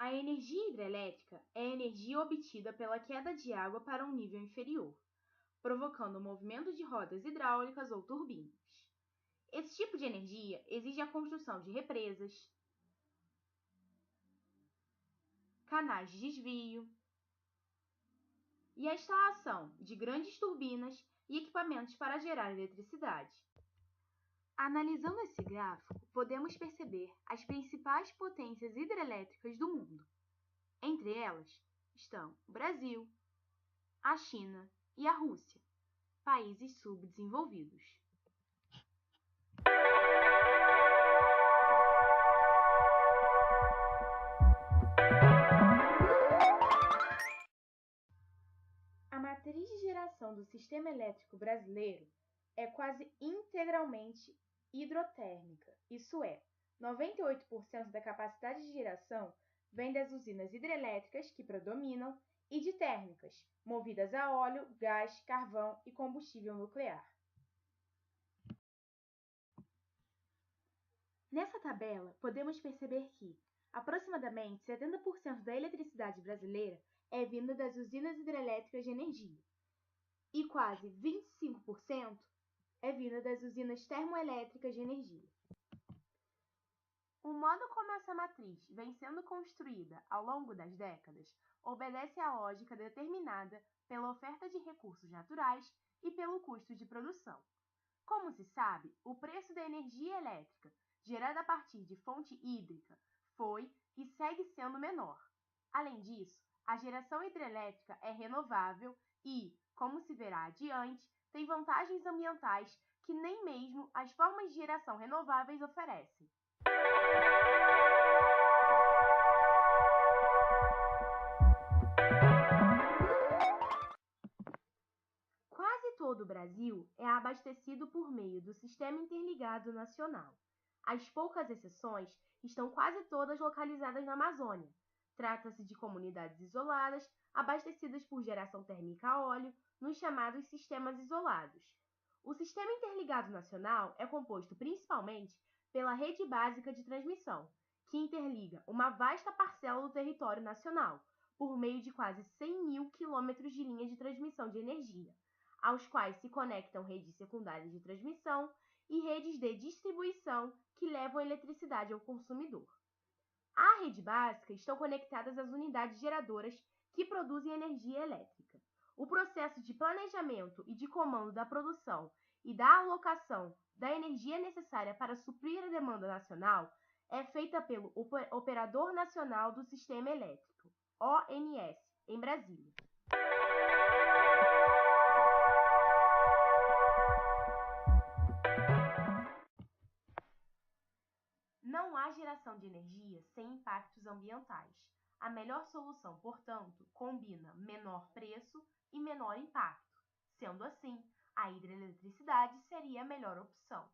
A energia hidrelétrica é a energia obtida pela queda de água para um nível inferior, provocando o movimento de rodas hidráulicas ou turbinas. Esse tipo de energia exige a construção de represas, canais de desvio e a instalação de grandes turbinas e equipamentos para gerar eletricidade. Analisando esse gráfico, podemos perceber as principais potências hidrelétricas do mundo. Entre elas estão o Brasil, a China e a Rússia, países subdesenvolvidos. A matriz de geração do sistema elétrico brasileiro é quase integralmente hidrotérmica, isso é, 98% da capacidade de geração vem das usinas hidrelétricas que predominam e de térmicas, movidas a óleo, gás, carvão e combustível nuclear. Nessa tabela, podemos perceber que aproximadamente 70% da eletricidade brasileira é vinda das usinas hidrelétricas de energia e quase 25% é vinda das usinas termoelétricas de energia. O modo como essa matriz vem sendo construída ao longo das décadas obedece à lógica determinada pela oferta de recursos naturais e pelo custo de produção. Como se sabe, o preço da energia elétrica gerada a partir de fonte hídrica foi e segue sendo menor. Além disso, a geração hidrelétrica é renovável e, como se verá adiante, tem vantagens ambientais que nem mesmo as formas de geração renováveis oferecem. Quase todo o Brasil é abastecido por meio do Sistema Interligado Nacional. As poucas exceções estão quase todas localizadas na Amazônia. Trata-se de comunidades isoladas, abastecidas por geração térmica a óleo, nos chamados sistemas isolados. O Sistema Interligado Nacional é composto principalmente pela Rede Básica de Transmissão, que interliga uma vasta parcela do território nacional, por meio de quase 100 mil quilômetros de linha de transmissão de energia, aos quais se conectam redes secundárias de transmissão e redes de distribuição que levam a eletricidade ao consumidor. À rede básica estão conectadas as unidades geradoras que produzem energia elétrica. O processo de planejamento e de comando da produção e da alocação da energia necessária para suprir a demanda nacional é feita pelo Operador Nacional do Sistema Elétrico, ONS, em Brasília. Não há geração de energia sem impactos ambientais. A melhor solução, portanto, combina menor preço e menor impacto. Sendo assim, a hidroeletricidade seria a melhor opção.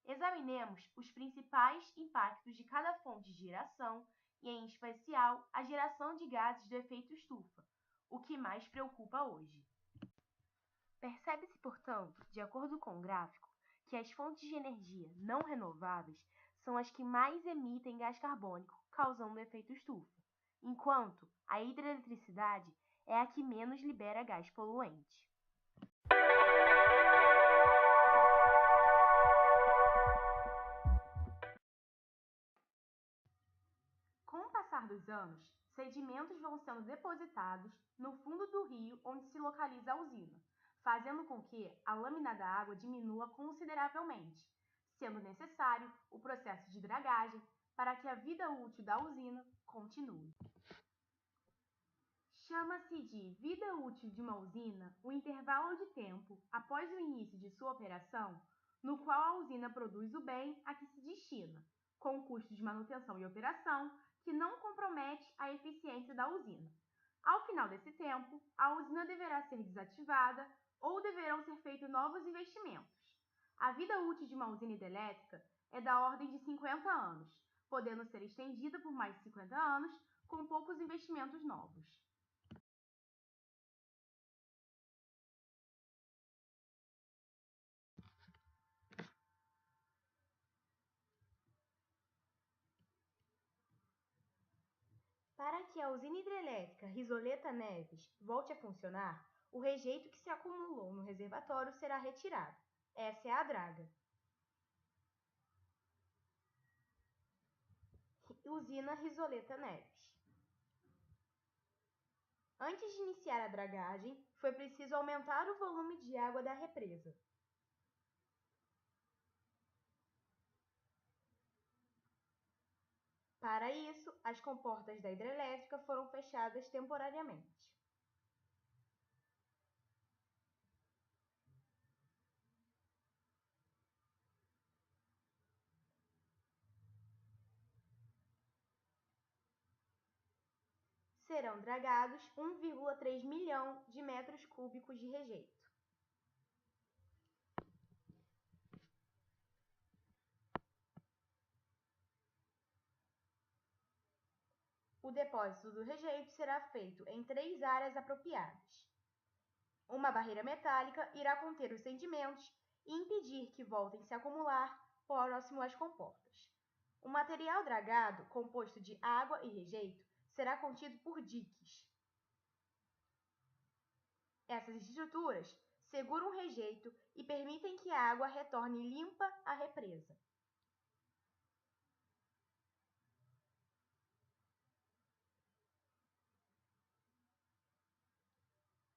Examinemos os principais impactos de cada fonte de geração e, em especial, a geração de gases do efeito estufa, o que mais preocupa hoje. Percebe-se, portanto, de acordo com o gráfico, que as fontes de energia não renováveis são as que mais emitem gás carbônico, causando o efeito estufa, enquanto a hidroeletricidade é a que menos libera gás poluente. Com o passar dos anos, sedimentos vão sendo depositados no fundo do rio onde se localiza a usina, fazendo com que a lâmina da água diminua consideravelmente, sendo necessário o processo de dragagem para que a vida útil da usina continue. Chama-se de vida útil de uma usina o intervalo de tempo após o início de sua operação, no qual a usina produz o bem a que se destina, com custo de manutenção e operação que não compromete a eficiência da usina. Ao final desse tempo, a usina deverá ser desativada ou deverão ser feitos novos investimentos. A vida útil de uma usina hidrelétrica é da ordem de 50 anos, podendo ser estendida por mais de 50 anos com poucos investimentos novos. Para que a usina hidrelétrica Risoleta Neves volte a funcionar, o rejeito que se acumulou no reservatório será retirado. Essa é a draga. Usina Risoleta Neves. Antes de iniciar a dragagem, foi preciso aumentar o volume de água da represa. Para isso, as comportas da hidrelétrica foram fechadas temporariamente. Serão dragados 1,3 milhão de metros cúbicos de rejeito. O depósito do rejeito será feito em 3 áreas apropriadas. Uma barreira metálica irá conter os sedimentos e impedir que voltem a se acumular próximo às comportas. O material dragado, composto de água e rejeito, será contido por diques. Essas estruturas seguram o rejeito e permitem que a água retorne limpa à represa.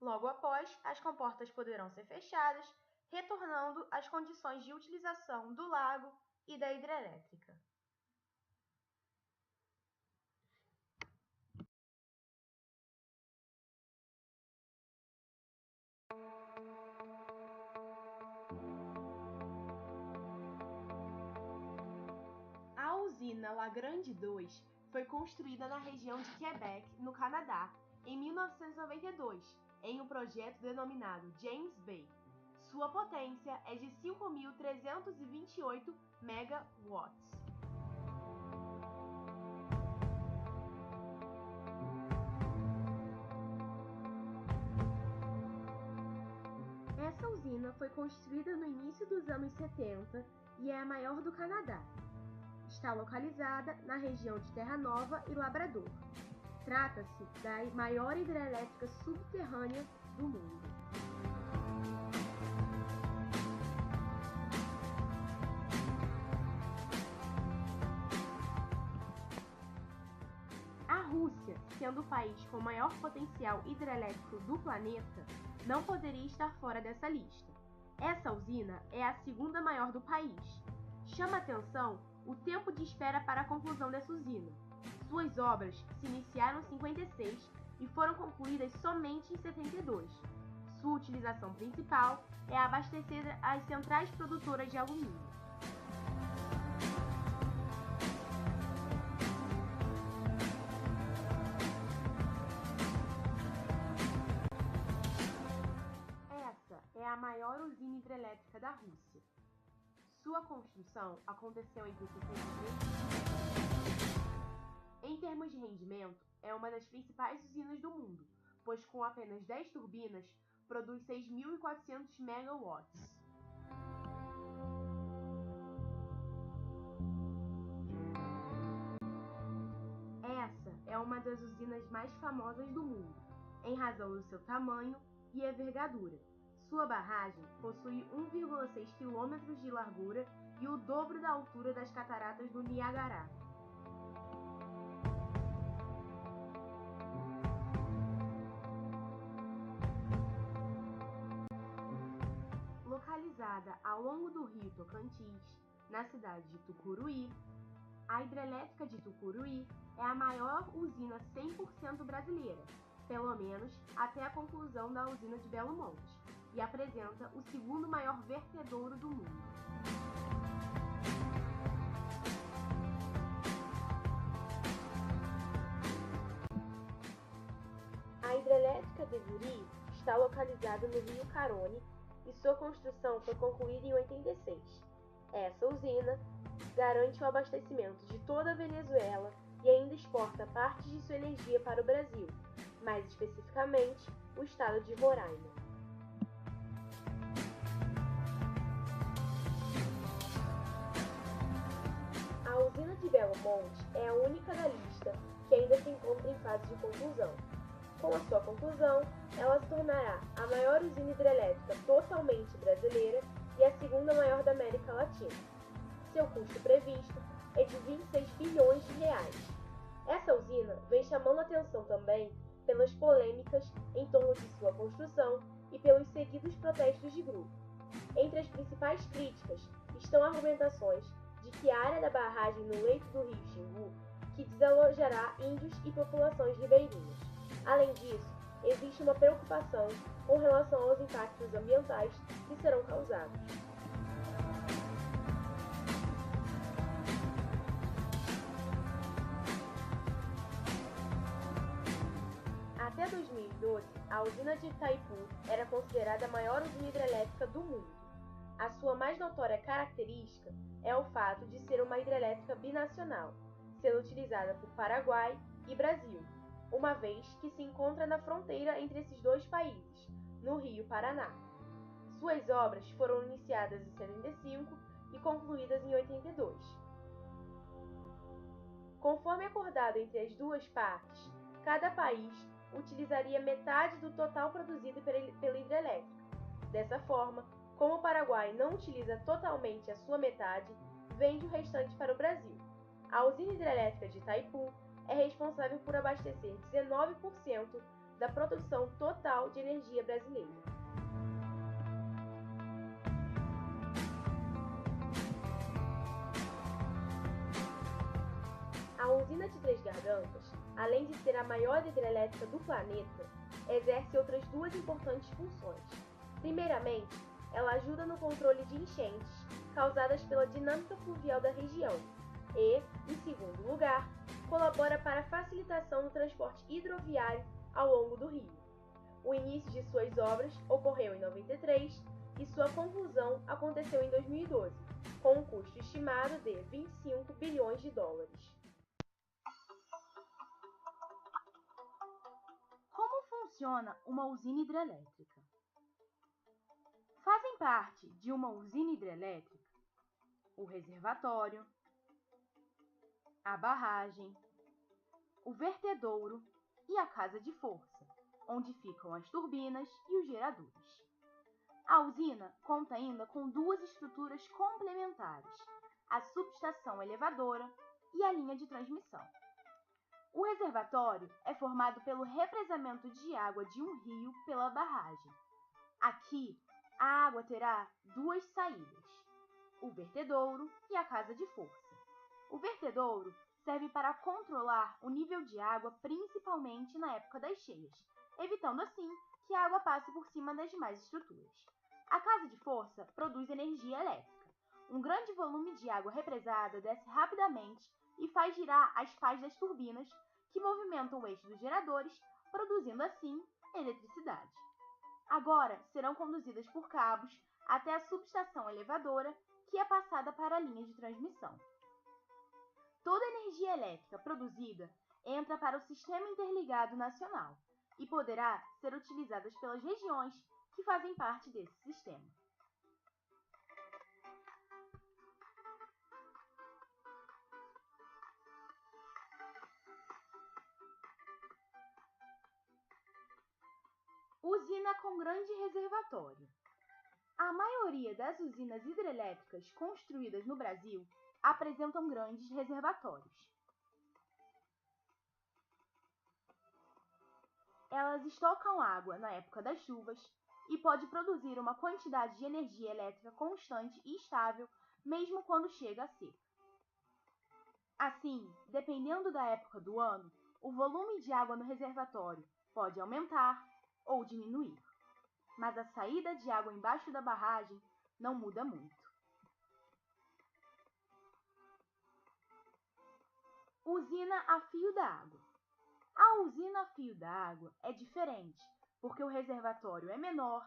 Logo após, as comportas poderão ser fechadas, retornando às condições de utilização do lago e da hidrelétrica. A usina La Grande 2 foi construída na região de Quebec, no Canadá, em 1992, em um projeto denominado James Bay. Sua potência é de 5.328 megawatts. Essa usina foi construída no início dos anos 70 e é a maior do Canadá. Está localizada na região de Terra Nova e Labrador. Trata-se da maior hidrelétrica subterrânea do mundo. A Rússia, sendo o país com maior potencial hidrelétrico do planeta, não poderia estar fora dessa lista. Essa usina é a segunda maior do país. Chama atenção o tempo de espera para a conclusão dessa usina. Suas obras se iniciaram em 56 e foram concluídas somente em 72. Sua utilização principal é abastecer as centrais produtoras de alumínio. Essa é a maior usina hidrelétrica da Rússia. Sua construção aconteceu entre 63 e... Em termos de rendimento, é uma das principais usinas do mundo, pois com apenas 10 turbinas, produz 6.400 megawatts. Essa é uma das usinas mais famosas do mundo, em razão do seu tamanho e envergadura. Sua barragem possui 1,6 km de largura e o dobro da altura das cataratas do Niágara. Localizada ao longo do rio Tocantins, na cidade de Tucuruí, a hidrelétrica de Tucuruí é a maior usina 100% brasileira, pelo menos até a conclusão da usina de Belo Monte. e apresenta o segundo maior vertedouro do mundo. A hidrelétrica de Viri está localizada no rio Caroni e sua construção foi concluída em 86. Essa usina garante o abastecimento de toda a Venezuela e ainda exporta parte de sua energia para o Brasil, mais especificamente o estado de Roraima. A usina de Belo Monte é a única da lista que ainda se encontra em fase de conclusão. Com a sua conclusão, ela se tornará a maior usina hidrelétrica totalmente brasileira e a segunda maior da América Latina. Seu custo previsto é de 26 bilhões de reais. Essa usina vem chamando atenção também pelas polêmicas em torno de sua construção e pelos seguidos protestos de grupo. Entre as principais críticas estão argumentações de que a área da barragem no leito do rio Xingu que desalojará índios e populações ribeirinhas. Além disso, existe uma preocupação com relação aos impactos ambientais que serão causados. Até 2012, a usina de Itaipu era considerada a maior usina hidrelétrica do mundo. A sua mais notória característica é o fato de ser uma hidrelétrica binacional, sendo utilizada por Paraguai e Brasil, uma vez que se encontra na fronteira entre esses dois países, no Rio Paraná. Suas obras foram iniciadas em 75 e concluídas em 82. Conforme acordado entre as duas partes, cada país utilizaria metade do total produzido pela hidrelétrica. Dessa forma, como o Paraguai não utiliza totalmente a sua metade, vende o restante para o Brasil. A usina hidrelétrica de Itaipu é responsável por abastecer 19% da produção total de energia brasileira. A usina de Três Gargantas, além de ser a maior hidrelétrica do planeta, exerce outras duas importantes funções. Primeiramente, ela ajuda no controle de enchentes causadas pela dinâmica fluvial da região e, em segundo lugar, colabora para a facilitação do transporte hidroviário ao longo do rio. O início de suas obras ocorreu em 93 e sua conclusão aconteceu em 2012, com um custo estimado de 25 bilhões de dólares. Como funciona uma usina hidrelétrica? Fazem parte de uma usina hidrelétrica o reservatório, a barragem, o vertedouro e a casa de força, onde ficam as turbinas e os geradores. A usina conta ainda com duas estruturas complementares, a subestação elevadora e a linha de transmissão. O reservatório é formado pelo represamento de água de um rio pela barragem. Aqui, a água terá duas saídas, o vertedouro e a casa de força. O vertedouro serve para controlar o nível de água, principalmente na época das cheias, evitando assim que a água passe por cima das demais estruturas. A casa de força produz energia elétrica. Um grande volume de água represada desce rapidamente e faz girar as pás das turbinas, que movimentam o eixo dos geradores, produzindo assim eletricidade. Agora serão conduzidas por cabos até a subestação elevadora, que é passada para a linha de transmissão. Toda a energia elétrica produzida entra para o Sistema Interligado Nacional e poderá ser utilizada pelas regiões que fazem parte desse sistema. Usina com grande reservatório. A maioria das usinas hidrelétricas construídas no Brasil apresentam grandes reservatórios. Elas estocam água na época das chuvas e pode produzir uma quantidade de energia elétrica constante e estável, mesmo quando chega a seca. Assim, dependendo da época do ano, o volume de água no reservatório pode aumentar ou diminuir. mas a saída de água embaixo da barragem não muda muito. Usina a fio d'água. A usina a fio d'água é diferente, porque o reservatório é menor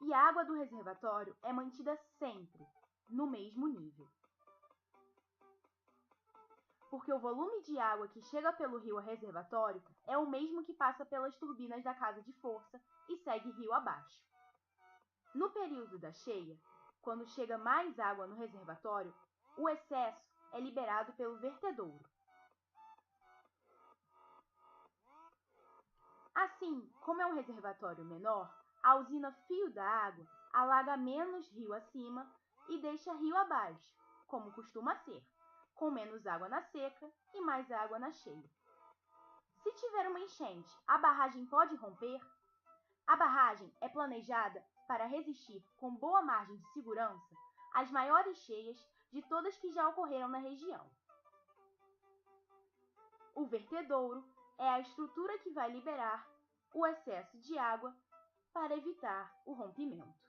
e a água do reservatório é mantida sempre no mesmo nível. Porque o volume de água que chega pelo rio ao reservatório é o mesmo que passa pelas turbinas da casa de força e segue rio abaixo. No período da cheia, quando chega mais água no reservatório, o excesso é liberado pelo vertedouro. Assim, como é um reservatório menor, a usina fio d'água alaga menos rio acima e deixa rio abaixo, como costuma ser, com menos água na seca e mais água na cheia. Se tiver uma enchente, a barragem pode romper? A barragem é planejada para resistir com boa margem de segurança às maiores cheias de todas que já ocorreram na região. O vertedouro é a estrutura que vai liberar o excesso de água para evitar o rompimento.